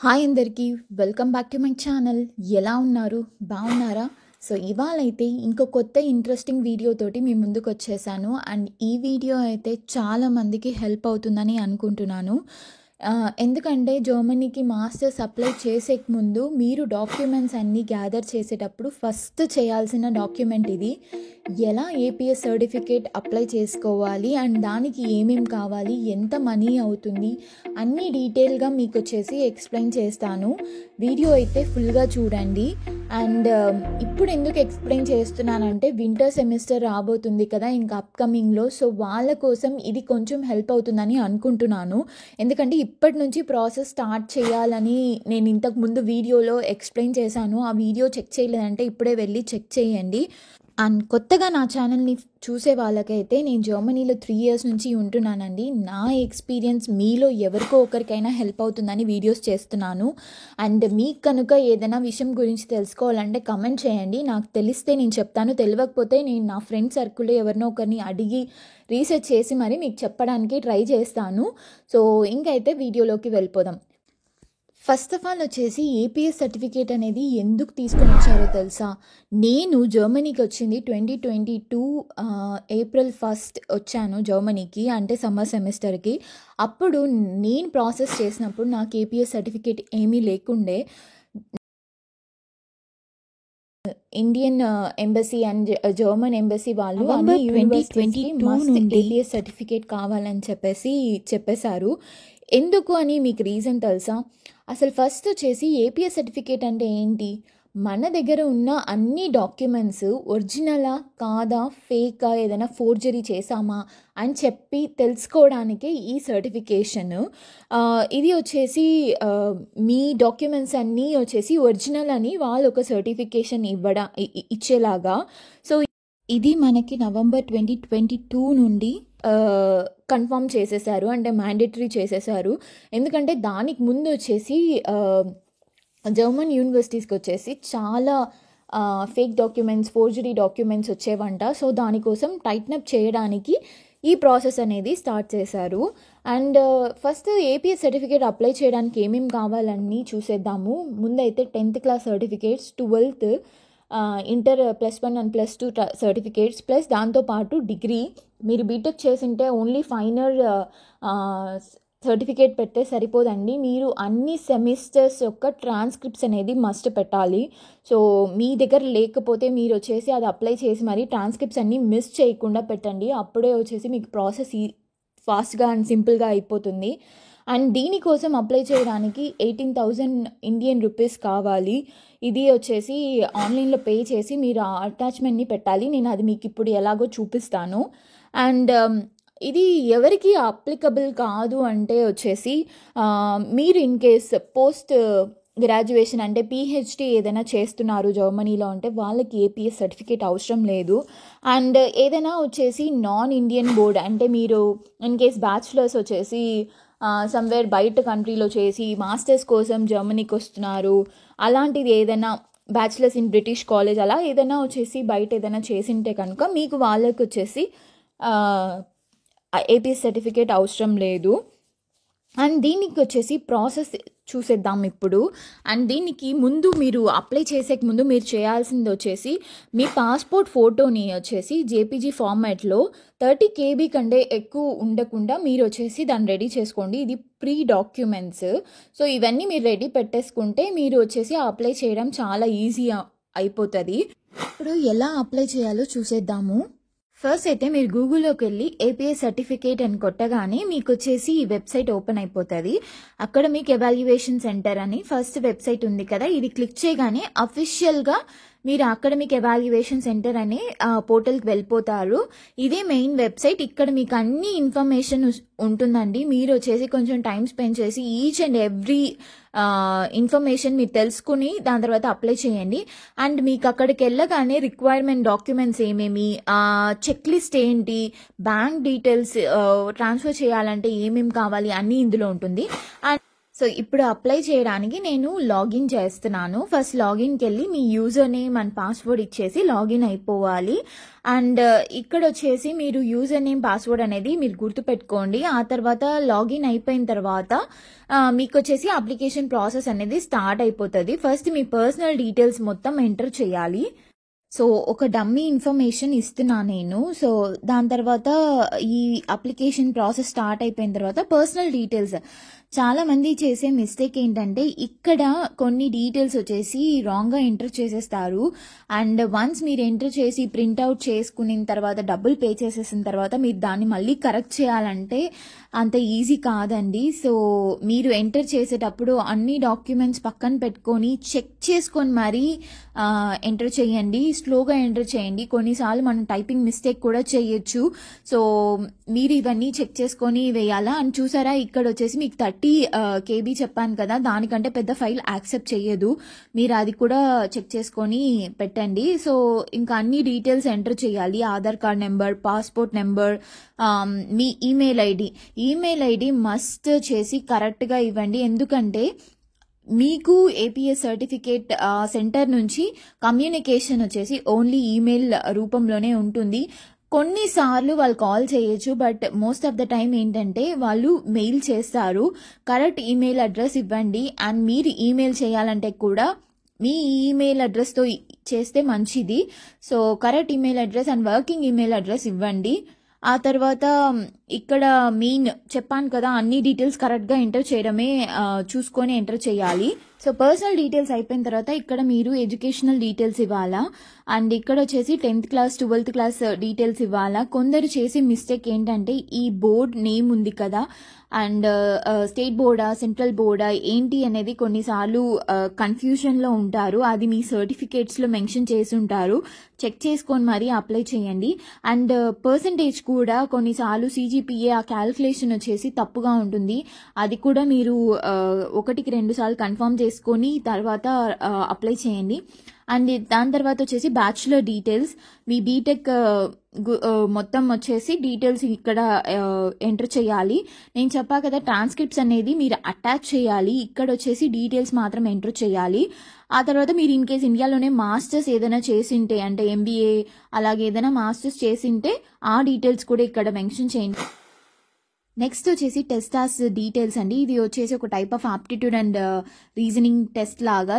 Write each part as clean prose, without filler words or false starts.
Hi అందరికీ welcome back to my channel. ఎలా ఉన్నారు? బాగున్నారా? సో ఇవాళైతే ఇంకో కొత్త ఇంట్రెస్టింగ్ వీడియోతోటి మీ ముందుకు వచ్చేసాను. అండ్ ఈ వీడియో అయితే చాలా మందికి హెల్ప్ అవుతుందని అనుకుంటున్నాను. ఎందుకంటే జర్మనీకి మాస్టర్స్ అప్లై చేసే ముందు మీరు డాక్యుమెంట్స్ అన్నీ గ్యాదర్ చేసేటప్పుడు ఫస్ట్ చేయాల్సిన డాక్యుమెంట్ ఇది. ఎలా ఏపీఎస్ సర్టిఫికేట్ అప్లై చేసుకోవాలి అండ్ దానికి ఏమేం కావాలి, ఎంత మనీ అవుతుంది, అన్నీ డీటెయిల్గా మీకు వచ్చేసి ఎక్స్ప్లెయిన్ చేస్తాను. వీడియో అయితే ఫుల్గా చూడండి. అండ్ ఇప్పుడు ఎందుకు ఎక్స్ప్లెయిన్ చేస్తున్నానంటే వింటర్ సెమిస్టర్ రాబోతుంది కదా ఇంకా అప్కమింగ్లో. సో వాళ్ళ కోసం ఇది కొంచెం హెల్ప్ అవుతుందని అనుకుంటున్నాను. ఎందుకంటే ఇప్పటి నుంచి ప్రాసెస్ స్టార్ట్ చేయాలని నేను ఇంతకు ముందు వీడియోలో ఎక్స్ప్లెయిన్ చేశాను. ఆ వీడియో చెక్ చేయలేదంటే ఇప్పుడే వెళ్ళి చెక్ చేయండి. అండ్ కొత్తగా నా ఛానల్ని చూసే వాళ్ళకైతే నేను జర్మనీలో 3 years నుంచి ఉంటున్నానండి. నా ఎక్స్పీరియన్స్ మీలో ఎవరికో ఒకరికైనా హెల్ప్ అవుతుందని వీడియోస్ చేస్తున్నాను. అండ్ మీకు కనుక ఏదైనా విషయం గురించి తెలుసుకోవాలంటే కమెంట్ చేయండి. నాకు తెలిస్తే నేను చెప్తాను, తెలియకపోతే నేను నా ఫ్రెండ్ సర్కిల్లో ఎవరినో ఒకరిని అడిగి రీసెర్చ్ చేసి మరి మీకు చెప్పడానికి ట్రై చేస్తాను. సో ఇంకైతే వీడియోలోకి వెళ్ళిపోదాం. ఫస్ట్ ఆఫ్ ఆల్ వచ్చేసి ఏపీఎస్ సర్టిఫికేట్ అనేది ఎందుకు తీసుకొని వచ్చారో తెలుసా? నేను జర్మనీకి వచ్చింది 2022 April 1 వచ్చాను జర్మనీకి, అంటే సమ్మర్ సెమిస్టర్కి. అప్పుడు నేను ప్రాసెస్ చేసినప్పుడు నాకు ఏపీఎస్ సర్టిఫికేట్ ఏమీ లేకుండే. Indian embassy and German embassy వాళ్ళు అన్ని యూనివర్సిటీస్కి మస్ట్ ఏపీఎస్ సర్టిఫికేట్ కావాలని చెప్పేశారు. ఎందుకు అని మీకు రీజన్ తెలుసా? అసలు ఫస్ట్ వచ్చేసి ఏపీఎస్ సర్టిఫికేట్ అంటే ఏంటి? మన దగ్గర ఉన్న అన్ని డాక్యుమెంట్స్ ఒరిజినలా కాదా, ఫేకా, ఏదైనా ఫోర్జరీ చేసామా అని చెప్పి తెలుసుకోవడానికే ఈ సర్టిఫికేషన్. ఇది వచ్చేసి మీ డాక్యుమెంట్స్ అన్నీ వచ్చేసి ఒరిజినల్ అని వాళ్ళు ఒక సర్టిఫికేషన్ ఇచ్చేలాగా. సో ఇది మనకి November 2022 నుండి కన్ఫర్మ్ చేసేసారు, అంటే మ్యాండేటరీ చేసేసారు. ఎందుకంటే దానికి ముందు వచ్చేసి జర్మన్ యూనివర్సిటీస్కి వచ్చేసి చాలా ఫేక్ డాక్యుమెంట్స్, ఫోర్జరీ డాక్యుమెంట్స్ వచ్చేవంట. సో దానికోసం టైట్న్ అప్ చేయడానికి ఈ ప్రాసెస్ అనేది స్టార్ట్ చేశారు. And first APS certificate apply చేయడానికి ఏమేమి కావాలని చూసేద్దాము. ముందైతే 10th class certificates, 12th inter +1 and +2 certificates, plus దాంతోపాటు డిగ్రీ. మీరు బీటెక్ చేసింటే ఓన్లీ ఫైనల్ సర్టిఫికేట్ పెడితే సరిపోదండి. మీరు అన్ని సెమిస్టర్స్ యొక్క ట్రాన్స్క్రిప్ట్స్ అనేది మస్ట్ పెట్టాలి. సో మీ దగ్గర లేకపోతే మీరు వచ్చేసి అది అప్లై చేసి మరి ట్రాన్స్క్రిప్ట్స్ అన్నీ మిస్ చేయకుండా పెట్టండి. అప్పుడే వచ్చేసి మీకు ప్రాసెస్ ఫాస్ట్గా అండ్ సింపుల్గా అయిపోతుంది. అండ్ దీనికోసం అప్లై చేయడానికి 18,000 ఇండియన్ రూపీస్ కావాలి. ఇది వచ్చేసి ఆన్లైన్లో పే చేసి మీరు ఆ అటాచ్మెంట్ని పెట్టాలి. నేను అది మీకు ఇప్పుడు ఎలాగో చూపిస్తాను. అండ్ ఇది ఎవరికి అప్లికబుల్ కాదు అంటే వచ్చేసి మీరు ఇన్ కేస్ పోస్ట్ గ్రాడ్యుయేషన్ అంటే PhD ఏదైనా చేస్తున్నారు జర్మనీలో అంటే వాళ్ళకి ఏపీఎస్ సర్టిఫికేట్ అవసరం లేదు. అండ్ ఏదైనా వచ్చేసి నాన్ ఇండియన్ బోర్డ్ అంటే మీరు ఇన్ కేస్ బ్యాచులర్స్ వచ్చేసి సమ్వేర్ బయట కంట్రీలో చేసి మాస్టర్స్ కోసం జర్మనీకి వస్తున్నారు, అలాంటిది ఏదైనా బ్యాచులర్స్ ఇన్ బ్రిటిష్ కాలేజ్ అలా ఏదైనా వచ్చేసి బయట ఏదైనా చేసింటే కనుక మీకు వాళ్ళకి వచ్చేసి ఏపీఎస్ సర్టిఫికేట్ అవసరం లేదు. అండ్ దీనికి వచ్చేసి ప్రాసెస్ చూసేద్దాం ఇప్పుడు. అండ్ దీనికి ముందు మీరు అప్లై చేసే ముందు మీరు చేయాల్సింది వచ్చేసి మీ పాస్పోర్ట్ ఫోటోని వచ్చేసి జేపీజీ ఫార్మాట్లో 30 KB కంటే ఎక్కువ ఉండకుండా మీరు వచ్చేసి దాన్ని రెడీ చేసుకోండి. ఇది ప్రీ డాక్యుమెంట్స్. సో ఇవన్నీ మీరు రెడీ పెట్టేసుకుంటే మీరు వచ్చేసి అప్లై చేయడం చాలా ఈజీ అయిపోతుంది. ఇప్పుడు ఎలా అప్లై చేయాలో చూసేద్దాము. ఫస్ట్ అయితే మీరు గూగుల్లోకి వెళ్ళి ఏపీఎస్ సర్టిఫికేట్ అని కొట్టగానే మీకు వచ్చేసి ఈ వెబ్సైట్ ఓపెన్ అయిపోతుంది. అక్కడ మీకు ఎవాల్యుయేషన్ సెంటర్ అని ఫస్ట్ వెబ్సైట్ ఉంది కదా, ఇది క్లిక్ చేయగానే అఫీషియల్గా మీరు అకాడమిక్ ఎవాల్యుయేషన్ సెంటర్ అనే పోర్టల్కి వెళ్ళిపోతారు. ఇదే మెయిన్ వెబ్సైట్. ఇక్కడ మీకు అన్ని ఇన్ఫర్మేషన్ ఉంటుందండి. మీరు వచ్చేసి కొంచెం టైం స్పెండ్ చేసి ఈచ్ అండ్ ఎవ్రీ ఇన్ఫర్మేషన్ మీరు తెలుసుకుని దాని తర్వాత అప్లై చేయండి. అండ్ మీకు అక్కడికి వెళ్ళగానే రిక్వైర్మెంట్ డాక్యుమెంట్స్ ఏమేమి, చెక్ లిస్ట్ ఏంటి, బ్యాంక్ డీటెయిల్స్ ట్రాన్స్ఫర్ చేయాలంటే ఏమేమి కావాలి అన్నీ ఇందులో ఉంటుంది. అండ్ సో ఇప్పుడు అప్లై చేయడానికి నేను లాగిన్ చేస్తున్నాను. ఫస్ట్ లాగిన్కి వెళ్ళి మీ యూజర్ నేమ్ అండ్ పాస్వర్డ్ ఇచ్చేసి లాగిన్ అయిపోవాలి. అండ్ ఇక్కడ వచ్చేసి మీరు యూజర్ నేమ్ పాస్వర్డ్ అనేది మీరు గుర్తుపెట్టుకోండి. ఆ తర్వాత లాగిన్ అయిపోయిన తర్వాత మీకు వచ్చేసి అప్లికేషన్ ప్రాసెస్ అనేది స్టార్ట్ అయిపోతుంది. ఫస్ట్ మీ పర్సనల్ డీటెయిల్స్ మొత్తం ఎంటర్ చేయాలి. సో ఒక డమ్మీ ఇన్ఫర్మేషన్ ఇస్తున్నా నేను. సో దాని తర్వాత ఈ అప్లికేషన్ ప్రాసెస్ స్టార్ట్ అయిపోయిన తర్వాత పర్సనల్ డీటెయిల్స్, చాలా మంది చేసే మిస్టేక్ ఏంటంటే ఇక్కడ కొన్ని డీటెయిల్స్ వచ్చేసి రాంగ్గా ఎంటర్ చేసేస్తారు. అండ్ వన్స్ మీరు ఎంటర్ చేసి ప్రింట్అవుట్ చేసుకున్న తర్వాత డబ్బులు పే చేసేసిన తర్వాత మీరు దాన్ని మళ్ళీ కరెక్ట్ చేయాలంటే అంత ఈజీ కాదండి. సో మీరు ఎంటర్ చేసేటప్పుడు అన్ని డాక్యుమెంట్స్ పక్కన పెట్టుకొని చెక్ చేసుకొని మరీ ఎంటర్ చేయండి. స్లోగా ఎంటర్ చేయండి. కొన్నిసార్లు మనం టైపింగ్ మిస్టేక్ కూడా చేయొచ్చు. సో మీరు ఇవన్నీ చెక్ చేసుకొని వేయాలా. అండ్ చూసారా ఇక్కడ వచ్చేసి మీకు 30 KB చెప్పాను కదా, దానికంటే పెద్ద ఫైల్ యాక్సెప్ట్ చేయదు. మీరు అది కూడా చెక్ చేసుకొని పెట్టండి. సో ఇంకా అన్ని డీటెయిల్స్ ఎంటర్ చేయాలి. Aadhaar card number, passport number, మీ ఈమెయిల్ ఐడి మస్ట్ చేసి కరెక్ట్గా ఇవ్వండి. ఎందుకంటే మీకు ఏపీఎస్ సర్టిఫికేట్ సెంటర్ నుంచి కమ్యూనికేషన్ వచ్చేసి ఓన్లీ ఈమెయిల్ రూపంలోనే ఉంటుంది. కొన్నిసార్లు వాళ్ళు కాల్ చేయొచ్చు, but most of the time ఏంటంటే వాళ్ళు మెయిల్ చేస్తారు. కరెక్ట్ ఈమెయిల్ అడ్రస్ ఇవ్వండి. అండ్ మీరు ఈమెయిల్ చేయాలంటే కూడా మీ ఈమెయిల్ అడ్రస్తో చేస్తే మంచిది. So correct email address and working email address ఇవ్వండి. ఆ తర్వాత ఇక్కడ మెయిన్ చెప్పాను కదా, అన్ని డీటెయిల్స్ కరెక్ట్గా ఎంటర్ చేయడమే చూసుకొని ఎంటర్ చేయాలి. సో పర్సనల్ డీటెయిల్స్ అయిపోయిన తర్వాత ఇక్కడ మీరు ఎడ్యుకేషనల్ డీటెయిల్స్ ఇవ్వాలా. అండ్ ఇక్కడ వచ్చేసి 10th class 12th class details ఇవ్వాలా. కొందరు చేసే మిస్టేక్ ఏంటంటే ఈ బోర్డ్ నేమ్ ఉంది కదా, అండ్ స్టేట్ బోర్డా సెంట్రల్ బోర్డా ఏంటి అనేది కొన్నిసార్లు కన్ఫ్యూజన్లో ఉంటారు. అది మీ సర్టిఫికేట్స్లో మెన్షన్ చేసి ఉంటారు. చెక్ చేసుకొని మరీ అప్లై చేయండి. అండ్ పర్సంటేజ్ కూడా కొన్నిసార్లు CGPA ఆ క్యాల్కులేషన్ వచ్చేసి తప్పుగా ఉంటుంది. అది కూడా మీరు 1కి 2 సార్లు కన్ఫర్మ్ చేసుకొని తర్వాత అప్లై చేయండి. అండ్ దాని తర్వాత వచ్చేసి బ్యాచులర్ డీటెయిల్స్, మీ బీటెక్ మొత్తం వచ్చేసి డీటెయిల్స్ ఇక్కడ ఎంటర్ చేయాలి. నేను చెప్పా కదా, ట్రాన్స్క్రిప్ట్స్ అనేది మీరు అటాచ్ చేయాలి. ఇక్కడ వచ్చేసి డీటెయిల్స్ మాత్రం ఎంటర్ చేయాలి. ఆ తర్వాత మీరు ఇన్ కేస్ ఇండియాలోనే మాస్టర్స్ ఏదైనా చేసింటే, అంటే MBA అలాగే ఏదైనా మాస్టర్స్ చేసింటే ఆ డీటెయిల్స్ కూడా ఇక్కడ మెన్షన్ చేయండి. నెక్స్ట్ వచ్చేసి టెస్టాస్ డీటెయిల్స్ అండి. ఇది వచ్చేసి ఒక type of aptitude and reasoning test లాగా.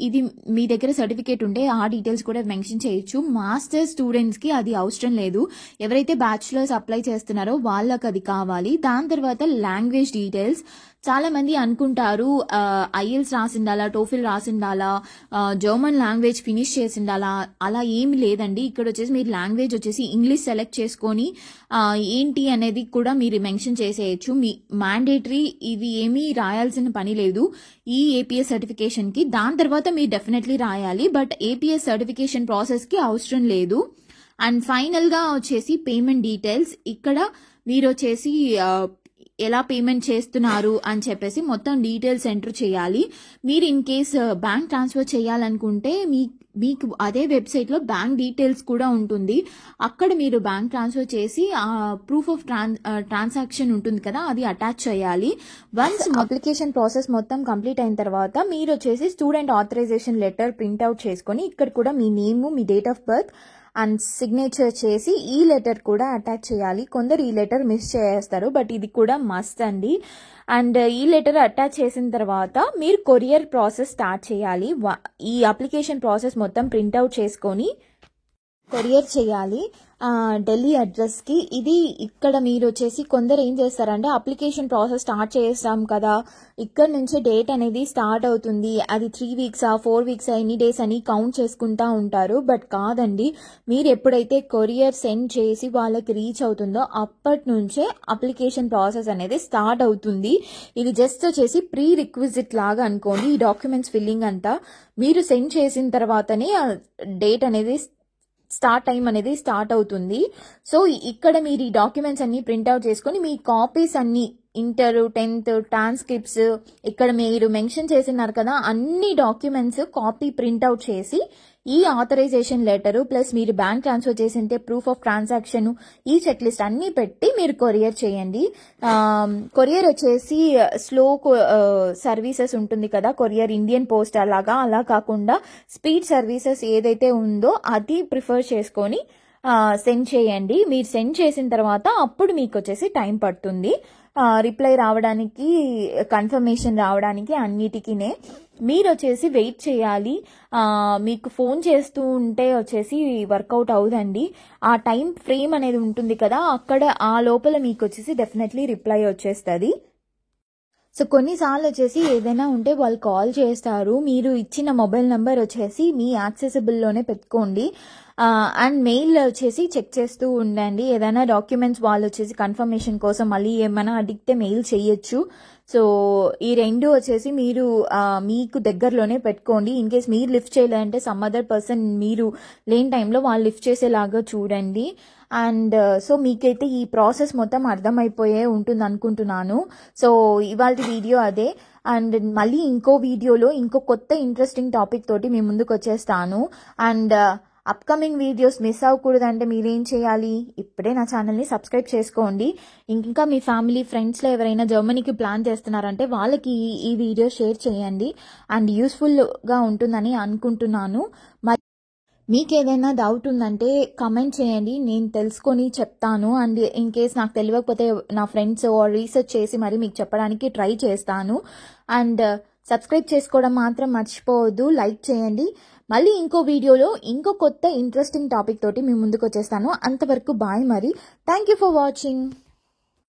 ఇది మీ దగ్గర సర్టిఫికేట్ ఉంటే ఆ డీటెయిల్స్ కూడా మెన్షన్ చేయొచ్చు. మాస్టర్స్ స్టూడెంట్స్కి అది అవసరం లేదు. ఎవరైతే బ్యాచులర్స్ అప్లై చేస్తున్నారో వాళ్ళకి అది కావాలి. దాని తర్వాత లాంగ్వేజ్ డీటెయిల్స్. చాలా మంది అనుకుంటారు IELTS రాసిండాలా, టోఫిల్ రాసిండాలా, జర్మన్ లాంగ్వేజ్ ఫినిష్ చేసిండాలా. అలా ఏమి లేదండి. ఇక్కడ వచ్చేసి మీరు లాంగ్వేజ్ వచ్చేసి ఇంగ్లీష్ సెలెక్ట్ చేసుకొని ఏంటి అనేది కూడా మీరు మెన్షన్ చేసేయచ్చు. మీ మ్యాండేటరీ ఇవి ఏమీ రాయాల్సిన పని లేదు ఈ APS సర్టిఫికేషన్కి. దాని తర్వాత మీరు డెఫినెట్లీ రాయాలి, బట్ APS సర్టిఫికేషన్ ప్రాసెస్కి అవసరం లేదు. అండ్ ఫైనల్గా వచ్చేసి పేమెంట్ డీటెయిల్స్. ఇక్కడ మీరు వచ్చేసి ఎలా పేమెంట్ చేస్తున్నారు అని చెప్పేసి మొత్తం డీటెయిల్స్ ఎంటర్ చేయాలి. మీరు ఇన్ కేస్ బ్యాంక్ ట్రాన్స్ఫర్ చేయాలనుకుంటే మీకు అదే వెబ్సైట్లో బ్యాంక్ డీటెయిల్స్ కూడా ఉంటుంది. అక్కడ మీరు బ్యాంక్ ట్రాన్స్ఫర్ చేసి ప్రూఫ్ ఆఫ్ ట్రాన్సాక్షన్ ఉంటుంది కదా, అది అటాచ్ చేయాలి. వన్స్ అప్లికేషన్ ప్రాసెస్ మొత్తం కంప్లీట్ అయిన తర్వాత మీరు వచ్చేసి స్టూడెంట్ ఆథరైజేషన్ లెటర్ ప్రింట్అవుట్ చేసుకొని ఇక్కడ కూడా మీ నేమ్, మీ date of birth and signature చేసి ఈ లెటర్ కూడా అటాచ్ చేయాలి. కొందరు ఈ లెటర్ మిస్ చేస్తారు, బట్ ఇది కూడా మస్ట్ అండి. అండ్ ఈ లెటర్ అటాచ్ చేసిన తర్వాత మీరు కొరియర్ ప్రాసెస్ స్టార్ట్ చేయాలి. ఈ అప్లికేషన్ ప్రాసెస్ మొత్తం ప్రింట్అవుట్ చేసుకొని కొరియర్ చేయాలి ఢిల్లీ అడ్రస్కి. ఇది ఇక్కడ మీరు వచ్చేసి కొందరు ఏం చేస్తారంటే అప్లికేషన్ ప్రాసెస్ స్టార్ట్ చేస్తాం కదా, ఇక్కడ నుంచి డేట్ అనేది స్టార్ట్ అవుతుంది, అది 3 వీక్సా 4 వీక్సా ఎన్ని డేస్ అని కౌంట్ చేసుకుంటా ఉంటారు. బట్ కాదండి, మీరు ఎప్పుడైతే కొరియర్ సెండ్ చేసి వాళ్ళకి రీచ్ అవుతుందో అప్పటి నుంచే అప్లికేషన్ ప్రాసెస్ అనేది స్టార్ట్ అవుతుంది. ఇది జస్ట్ వచ్చేసి ప్రీ రిక్విజిట్ లాగా అనుకోండి. ఈ డాక్యుమెంట్స్ ఫిల్లింగ్ అంతా మీరు సెండ్ చేసిన తర్వాతనే డేట్ అనేది టైం అనేది స్టార్ట్ అవుతుంది. సో ఇక్కడ మీరు ఈ డాక్యుమెంట్స్ అన్ని ప్రింట్అవుట్ చేసుకొని మీ కాపీస్ అన్ని ఇంటర్ 10th ట్రాన్స్క్రిప్ట్స్ ఇక్కడ మీరు మెన్షన్ చేసినారు కదా, అన్ని డాక్యుమెంట్స్ కాపీ ప్రింట్అవుట్ చేసి ఈ ఆథరైజేషన్ లెటరు ప్లస్ మీరు బ్యాంక్ ట్రాన్స్ఫర్ చేసింటే ప్రూఫ్ ఆఫ్ ట్రాన్సాక్షన్, ఈ చెక్ లిస్ట్ అన్నీ పెట్టి మీరు కొరియర్ చేయండి. కొరియర్ వచ్చేసి స్లో సర్వీసెస్ ఉంటుంది కదా, కొరియర్ ఇండియన్ పోస్ట్ అలా కాకుండా స్పీడ్ సర్వీసెస్ ఏదైతే ఉందో అది ప్రిఫర్ చేసుకొని సెండ్ చేయండి. మీరు సెండ్ చేసిన తర్వాత అప్పుడు మీకు వచ్చేసి టైం పడుతుంది రిప్లై రావడానికి, కన్ఫర్మేషన్ రావడానికి, అన్నిటికీనే మీరు వచ్చేసి వెయిట్ చేయాలి. మీకు ఫోన్ చేస్తూ ఉంటే వచ్చేసి వర్కౌట్ అవుదండి. ఆ టైం ఫ్రేమ్ అనేది ఉంటుంది కదా, అక్కడ ఆ లోపల మీకు వచ్చేసి డెఫినెట్లీ రిప్లై వచ్చేస్తుంది. సో కొన్నిసార్లు వచ్చేసి ఏదైనా ఉంటే వాళ్ళు కాల్ చేస్తారు. మీరు ఇచ్చిన మొబైల్ నెంబర్ వచ్చేసి మీ యాక్సెసిబుల్లోనే పెట్టుకోండి. అండ్ మెయిల్ వచ్చేసి చెక్ చేస్తూ ఉండండి. ఏదైనా డాక్యుమెంట్స్ వాళ్ళు వచ్చేసి కన్ఫర్మేషన్ కోసం మళ్ళీ ఏమైనా అడిగితే మెయిల్ చేయొచ్చు. సో ఈ రెండు వచ్చేసి మీరు మీకు దగ్గరలోనే పెట్టుకోండి. ఇన్ కేస్ మీరు లిఫ్ట్ చేయలేదంటే సమ్ అదర్ పర్సన్ మీరు లేని టైంలో వాళ్ళు లిఫ్ట్ చేసేలాగా చూడండి. అండ్ సో మీకైతే ఈ ప్రాసెస్ మొత్తం అర్థమైపోయే ఉంటుంది అనుకుంటున్నాను. సో ఇవాళ వీడియో అదే. అండ్ మళ్ళీ ఇంకో వీడియోలో ఇంకో కొత్త ఇంట్రెస్టింగ్ టాపిక్ తోటి మీ ముందుకు వచ్చేస్తాను. అండ్ అప్కమింగ్ వీడియోస్ మిస్ అవ్వకూడదంటే మీరేం చేయాలి, ఇప్పుడే నా ఛానల్ని సబ్స్క్రైబ్ చేసుకోండి. ఇంకా మీ ఫ్యామిలీ ఫ్రెండ్స్లో ఎవరైనా జర్మనీకి ప్లాన్ చేస్తున్నారంటే వాళ్ళకి ఈ వీడియో షేర్ చేయండి. అండ్ యూస్ఫుల్గా ఉంటుందని అనుకుంటున్నాను. మీకు ఏదైనా డౌట్ ఉందంటే కమెంట్ చేయండి, నేను తెలుసుకొని చెప్తాను. అండ్ ఇన్ కేస్ నాకు తెలియకపోతే నా ఫ్రెండ్స్ రీసెర్చ్ చేసి మరి మీకు చెప్పడానికి ట్రై చేస్తాను. అండ్ సబ్స్క్రైబ్ చేసుకోవడం మాత్రం మర్చిపోవద్దు, లైక్ చేయండి. మళ్ళీ ఇంకో వీడియోలో ఇంకో కొత్త ఇంట్రెస్టింగ్ టాపిక్ తోటి మీ ముందుకు వచ్చేస్తాను. అంతవరకు బాయ్ మరి. Thank you for watching.